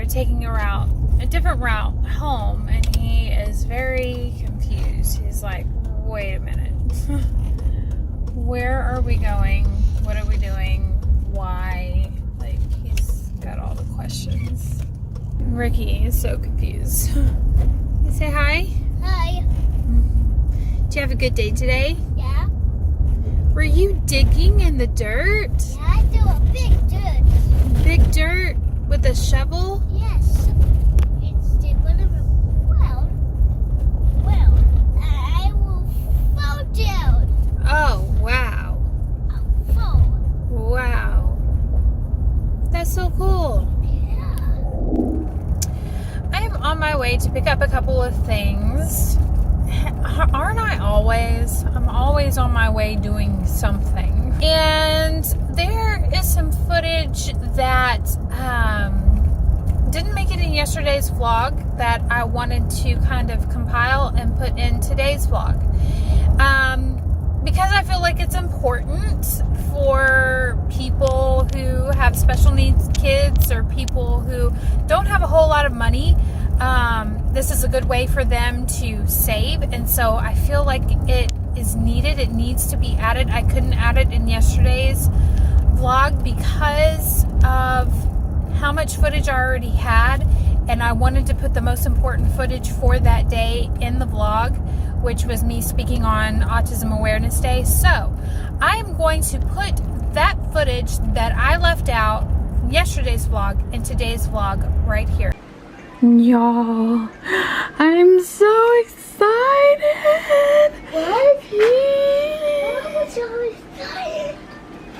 are taking a different route home, and he is very confused. He's like, wait a minute. Where are we going? What are we doing? Why? Like, he's got all the questions. Ricky is so confused. You say hi? Hi. Did you have a good day today? Yeah. Were you digging in the dirt? Yeah, I do a big dirt. Big dirt with a shovel? Yes. It's the whatever. Well, I will fall down. Oh, wow. I'll fall. Wow. That's so cool. Yeah. I am on my way to pick up a couple of things. Aren't I always? I'm always on my way doing something. And there is some footage that didn't make it in yesterday's vlog that I wanted to kind of compile and put in today's vlog. Because I feel like it's important for people who have special needs kids or people who don't have a whole lot of money. This is a good way for them to save, and so I feel like it is needed. It needs to be added. I couldn't add it in yesterday's vlog because of how much footage I already had, and I wanted to put the most important footage for that day in the vlog, which was me speaking on Autism Awareness Day. So I am going to put that footage that I left out from yesterday's vlog in today's vlog right here. Y'all, I'm so excited. What? I'm so excited.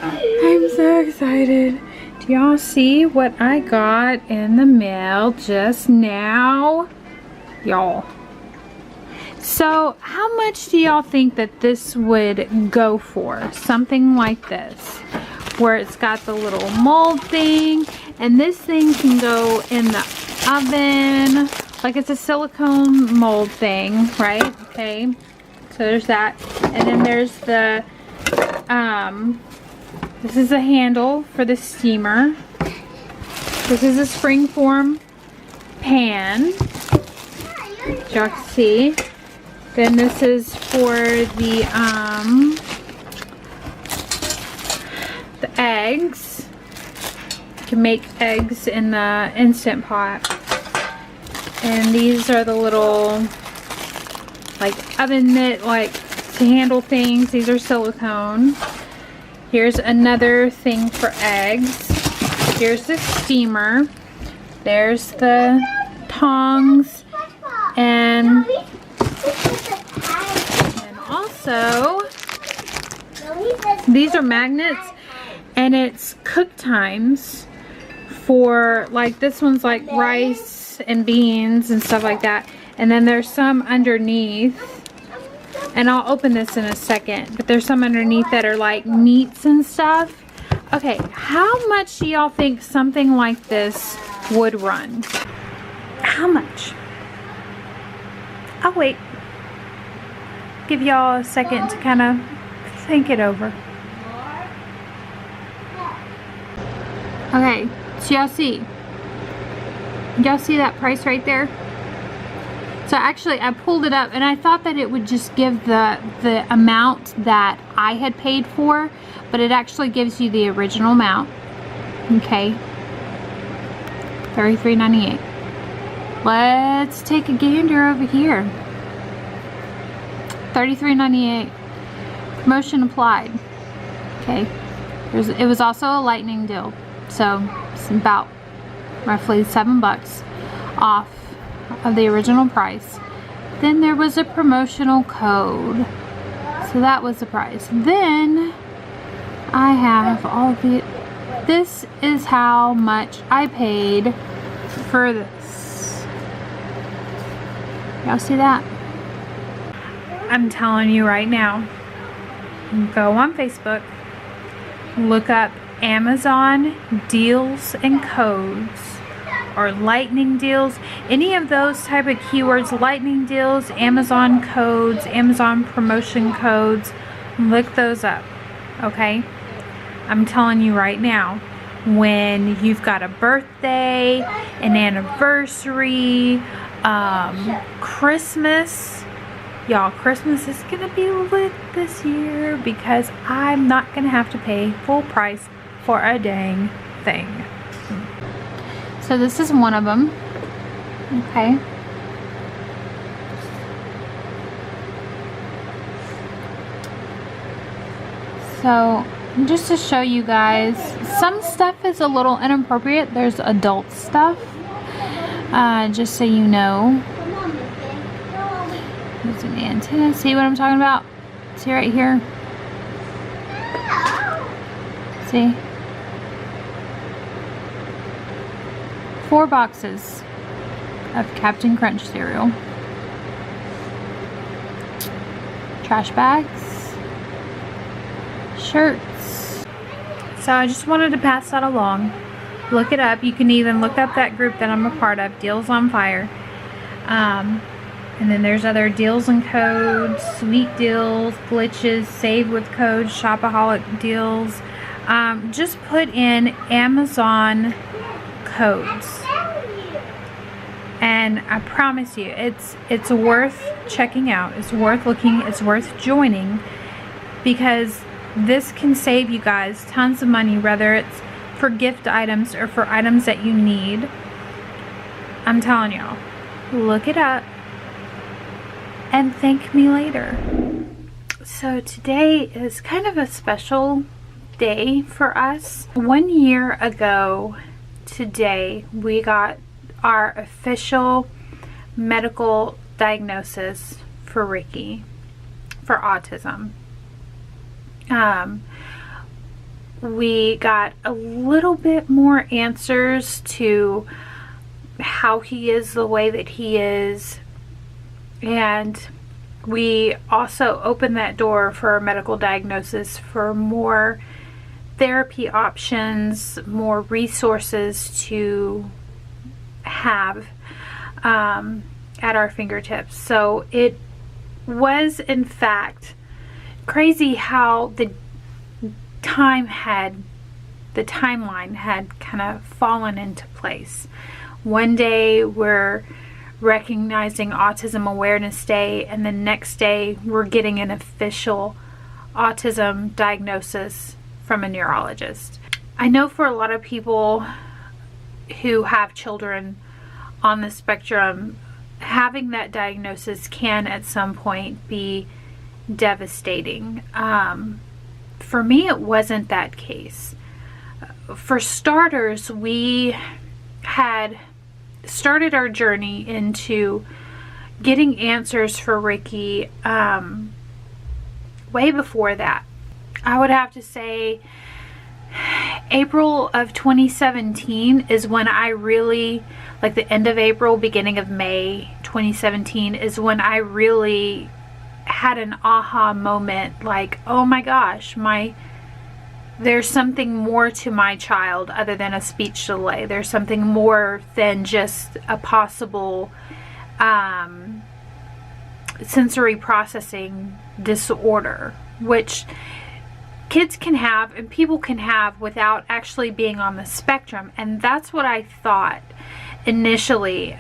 I'm so excited. Do y'all see what I got in the mail just now? Y'all. So, how much do y'all think that this would go for? Something like this, where it's got the little mold thing, and this thing can go in the oven, like it's a silicone mold thing, right? Okay, so there's that, and then there's the this is a handle for the steamer. This is a springform pan, y'all can see. Then this is for the eggs. You can make eggs in the Instant Pot. And these are the little like oven mitt, like to handle things. These are silicone. Here's another thing for eggs. Here's the steamer. There's the tongs. And also, these are magnets, and it's cook times for, like, this one's like rice and beans and stuff like that. And then there's some underneath, and I'll open this in a second, but there's some underneath that are like meats and stuff. Okay, how much do y'all think something like this would run? How much? I'll wait. Give y'all a second to kind of think it over. Okay, so y'all see that price right there? So actually I pulled it up, and I thought that it would just give the amount that I had paid for, but it actually gives you the original amount. Okay, $33.98. Let's take a gander over here. $33.98. Promotion applied. Okay. It was also a lightning deal, so it's about roughly $7 off of the original price. Then there was a promotional code, so that was the price. Then I have all the. This is how much I paid for this. Y'all see that? I'm telling you right now, go on Facebook, look up Amazon deals and codes, or lightning deals, any of those type of keywords, lightning deals, Amazon codes, Amazon promotion codes, look those up, okay? I'm telling you right now, when you've got a birthday, an anniversary, Christmas. Y'all, Christmas is gonna be lit this year because I'm not gonna have to pay full price for a dang thing. So this is one of them. Okay. So just to show you guys, some stuff is a little inappropriate. There's adult stuff, just so you know. There's an antenna. See what I'm talking about? See right here? See? 4 boxes of Captain Crunch cereal. Trash bags. Shirts. So I just wanted to pass that along. Look it up. You can even look up that group that I'm a part of, Deals on Fire. And then there's other deals and codes, sweet deals, glitches, save with codes, shopaholic deals. Just put in Amazon codes. And I promise you, it's worth checking out. It's worth looking. It's worth joining, because this can save you guys tons of money, whether it's for gift items or for items that you need. I'm telling y'all, look it up and thank me later. So today is kind of a special day for us. 1 year ago today, we got our official medical diagnosis for Ricky for autism. We got a little bit more answers to how he is the way that he is, and we also opened that door for a medical diagnosis for more therapy options, more resources to have at our fingertips. So it was in fact crazy how the timeline had kind of fallen into place. One day we're recognizing Autism Awareness Day, and the next day we're getting an official autism diagnosis from a neurologist. I know for a lot of people who have children on the spectrum, having that diagnosis can at some point be devastating. For me, it wasn't that case. For starters, we had started our journey into getting answers for Ricky way before that. I would have to say April of 2017 is when I really, like the end of April, beginning of May 2017 is when I really had an aha moment, like, oh my gosh, there's something more to my child other than a speech delay. There's something more than just a possible sensory processing disorder, which kids can have and people can have without actually being on the spectrum. And that's what I thought initially.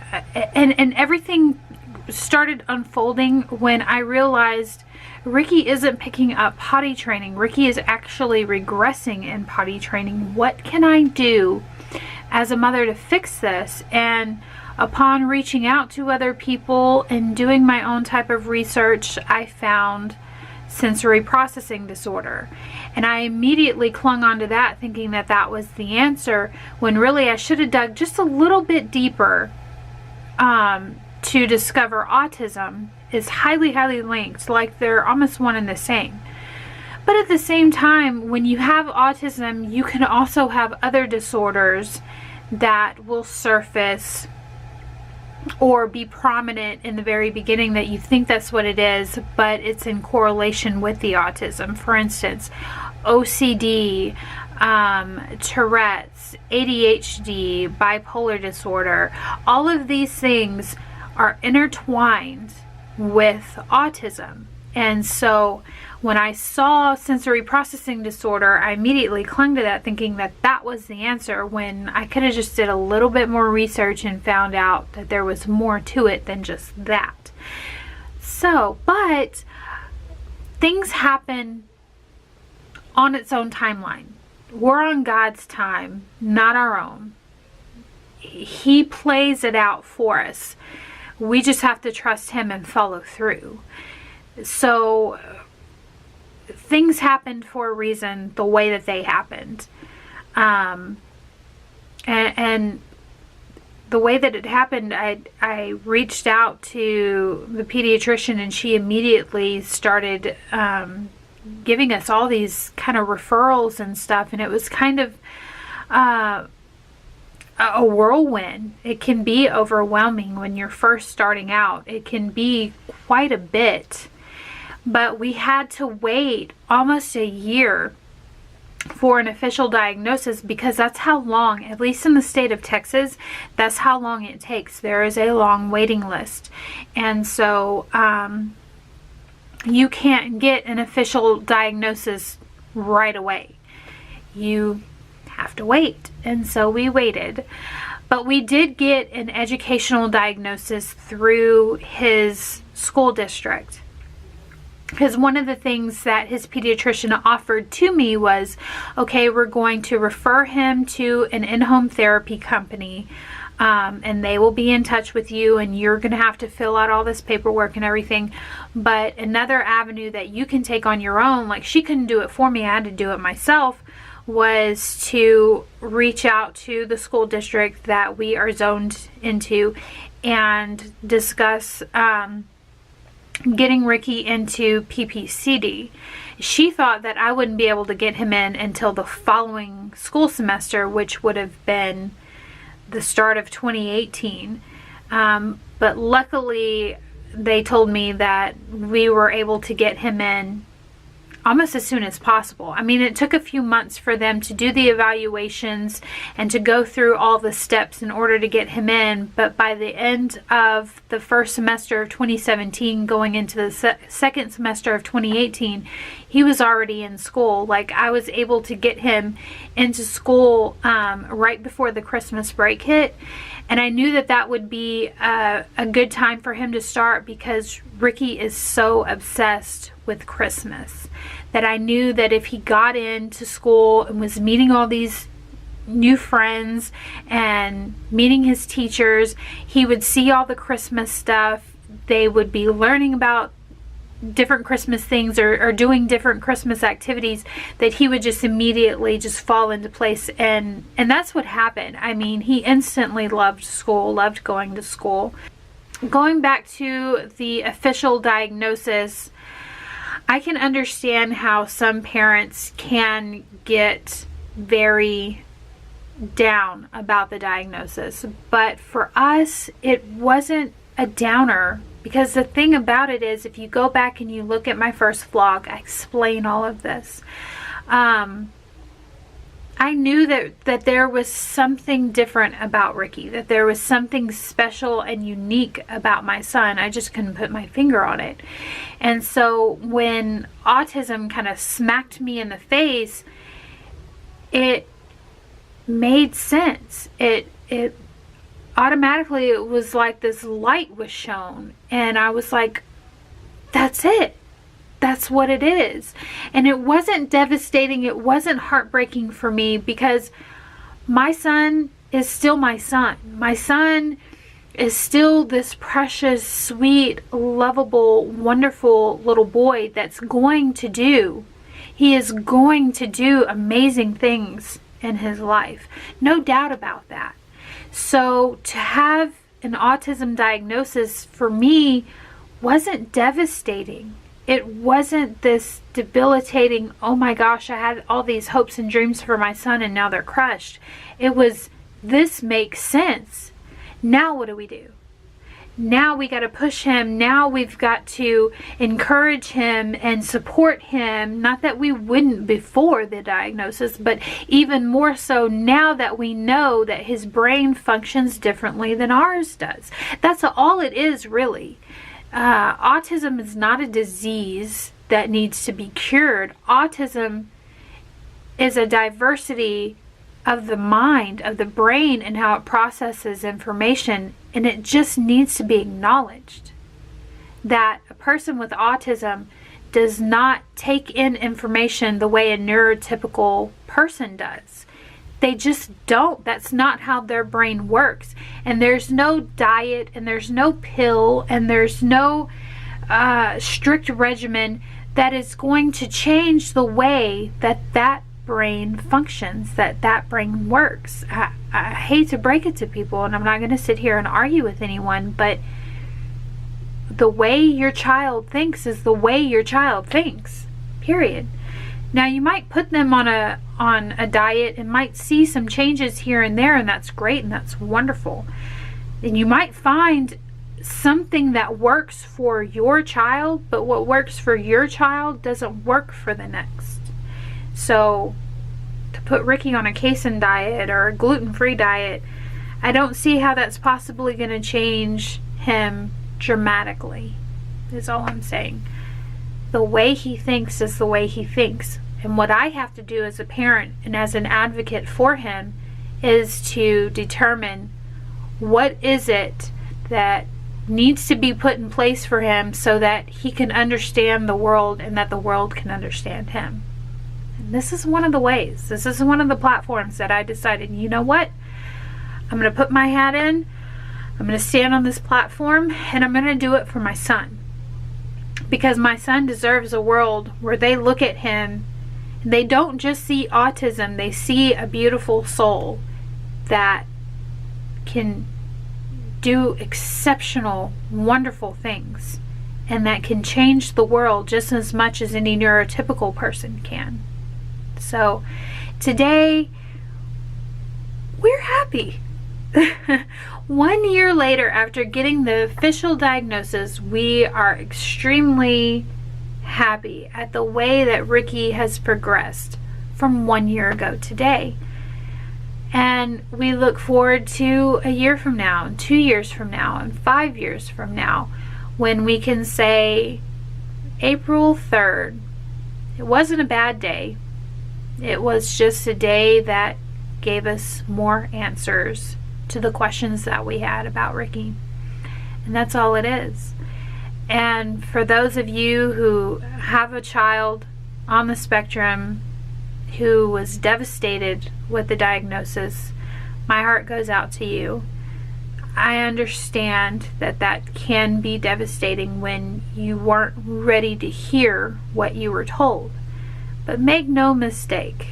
And everything started unfolding when I realized Ricky isn't picking up potty training. Ricky is actually regressing in potty training. What can I do as a mother to fix this? And upon reaching out to other people and doing my own type of research, I found sensory processing disorder. And I immediately clung onto that, thinking that that was the answer, when really I should have dug just a little bit deeper to discover autism is highly, highly linked, like they're almost one and the same. But at the same time, when you have autism, you can also have other disorders that will surface or be prominent in the very beginning that you think that's what it is, but it's in correlation with the autism. For instance, OCD, Tourette's, ADHD, bipolar disorder, all of these things are intertwined with autism. And so when I saw sensory processing disorder, I immediately clung to that, thinking that that was the answer, when I could have just did a little bit more research and found out that there was more to it than just that. So, but things happen on its own timeline. We're on God's time, not our own. He plays it out for us. We just have to trust Him and follow through. So things happened for a reason, the way that they happened. And the way that it happened, I reached out to the pediatrician, and she immediately started giving us all these kind of referrals and stuff, and it was kind of a whirlwind. It can be overwhelming when you're first starting out. It can be quite a bit, but we had to wait almost a year for an official diagnosis, because that's how long, at least in the state of Texas, that's how long it takes. There is a long waiting list, and so you can't get an official diagnosis right away. You have to wait. And so we waited. But we did get an educational diagnosis through his school district. Because one of the things that his pediatrician offered to me was, okay, we're going to refer him to an in-home therapy company, and they will be in touch with you, and you're going to have to fill out all this paperwork and everything. But another avenue that you can take on your own, like she couldn't do it for me, I had to do it myself, was to reach out to the school district that we are zoned into and discuss getting Ricky into PPCD. She thought that I wouldn't be able to get him in until the following school semester, which would have been the start of 2018. But luckily, they told me that we were able to get him in almost as soon as possible. I mean, it took a few months for them to do the evaluations and to go through all the steps in order to get him in, but by the end of the first semester of 2017 going into the second semester of 2018, he was already in school. Like, I was able to get him into school right before the Christmas break hit, and I knew that that would be a good time for him to start, because Ricky is so obsessed with Christmas that I knew that if he got into school and was meeting all these new friends and meeting his teachers, he would see all the Christmas stuff. They would be learning about different Christmas things or doing different Christmas activities, that he would just immediately just fall into place, and that's what happened. I mean, he instantly loved school, loved going to school. Going back to the official diagnosis, I can understand how some parents can get very down about the diagnosis, but for us, it wasn't a downer, because the thing about it is, if you go back and you look at my first vlog, I explain all of this. I knew that there was something different about Ricky, that there was something special and unique about my son. I just couldn't put my finger on it. And so when autism kind of smacked me in the face, it made sense. It automatically, it was like this light was shown, and I was like, that's it. That's what it is. And it wasn't devastating. It wasn't heartbreaking for me, because my son is still my son. My son is still this precious, sweet, lovable, wonderful little boy that's going to do. He is going to do amazing things in his life. No doubt about that. So to have an autism diagnosis for me wasn't devastating. It wasn't this debilitating, oh my gosh, I had all these hopes and dreams for my son and now they're crushed. It was, this makes sense. Now what do we do? Now we got to push him. Now we've got to encourage him and support him. Not that we wouldn't before the diagnosis, but even more so now that we know that his brain functions differently than ours does. That's all it is, really. Autism is not a disease. that needs to be cured. Autism is a diversity of the mind, of the brain, and how it processes information, and it just needs to be acknowledged that a person with autism does not take in information the way a neurotypical person does. They just don't. That's not how their brain works. And there's no diet, and there's no pill, and there's no strict regimen that is going to change the way that that brain functions, that brain works. I hate to break it to people, and I'm not going to sit here and argue with anyone, but the way your child thinks is the way your child thinks, period. Now, you might put them on a diet and might see some changes here and there, and that's great and that's wonderful. And you might find something that works for your child, but what works for your child doesn't work for the next. So to put Ricky on a casein diet or a gluten-free diet, I don't see how that's possibly going to change him dramatically, is all I'm saying. The way he thinks is the way he thinks. And what I have to do as a parent and as an advocate for him is to determine what is it that needs to be put in place for him so that he can understand the world and that the world can understand him. And this is one of the ways. This is one of the platforms that I decided, you know what? I'm going to put my hat in. I'm going to stand on this platform, and I'm going to do it for my son. Because my son deserves a world where they look at him and they don't just see autism, they see a beautiful soul that can do exceptional, wonderful things, and that can change the world just as much as any neurotypical person can. So today, we're happy. 1 year later, after getting the official diagnosis, we are extremely happy at the way that Ricky has progressed from 1 year ago today. And we look forward to a year from now, and 2 years from now, and 5 years from now, when we can say April 3rd, it wasn't a bad day. It was just a day that gave us more answers to the questions that we had about Ricky. And that's all it is. And for those of you who have a child on the spectrum who was devastated with the diagnosis, my heart goes out to you. I understand that that can be devastating when you weren't ready to hear what you were told. But make no mistake,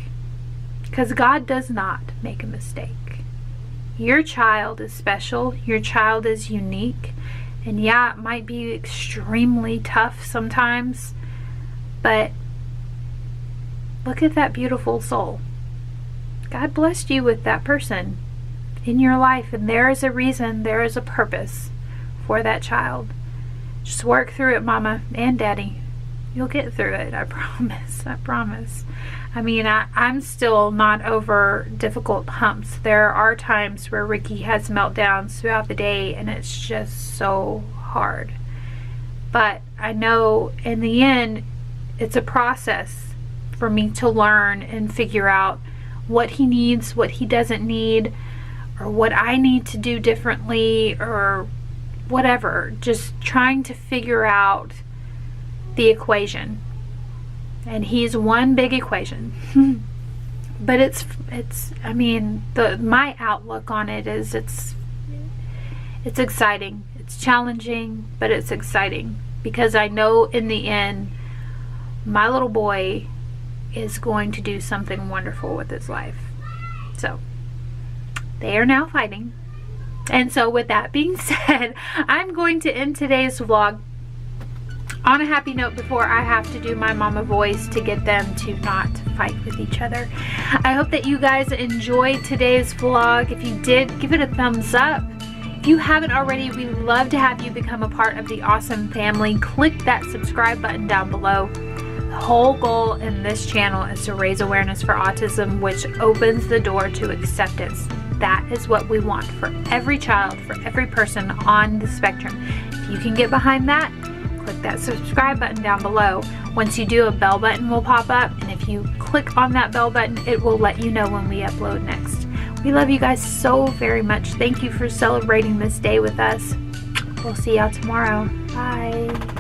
because God does not make a mistake. Your child is special. Your child is unique. And yeah, it might be extremely tough sometimes, but look at that beautiful soul. God blessed you with that person in your life, and there is a reason, there is a purpose for that child. Just work through it, Mama and Daddy. You'll get through it, I promise. I promise. I mean, I'm still not over difficult humps. There are times where Ricky has meltdowns throughout the day, and it's just so hard. But I know in the end, it's a process for me to learn and figure out what he needs, what he doesn't need, or what I need to do differently, or whatever. Just trying to figure out the equation. And he's one big equation. But it's I mean, my outlook on it is it's exciting. It's challenging, but it's exciting, because I know in the end my little boy is going to do something wonderful with his life. So they are now fighting. And so with that being said, I'm going to end today's vlog on a happy note before I have to do my mama voice to get them to not fight with each other. I hope that you guys enjoyed today's vlog. If you did, give it a thumbs up. If you haven't already, we'd love to have you become a part of the Awesome family. Click that subscribe button down below. The whole goal in this channel is to raise awareness for autism, which opens the door to acceptance. That is what we want for every child, for every person on the spectrum. If you can get behind that, click that subscribe button down below. Once you do, a bell button will pop up, and if you click on that bell button, it will let you know when we upload next. We love you guys so very much. Thank you for celebrating this day with us. We'll see y'all tomorrow. Bye.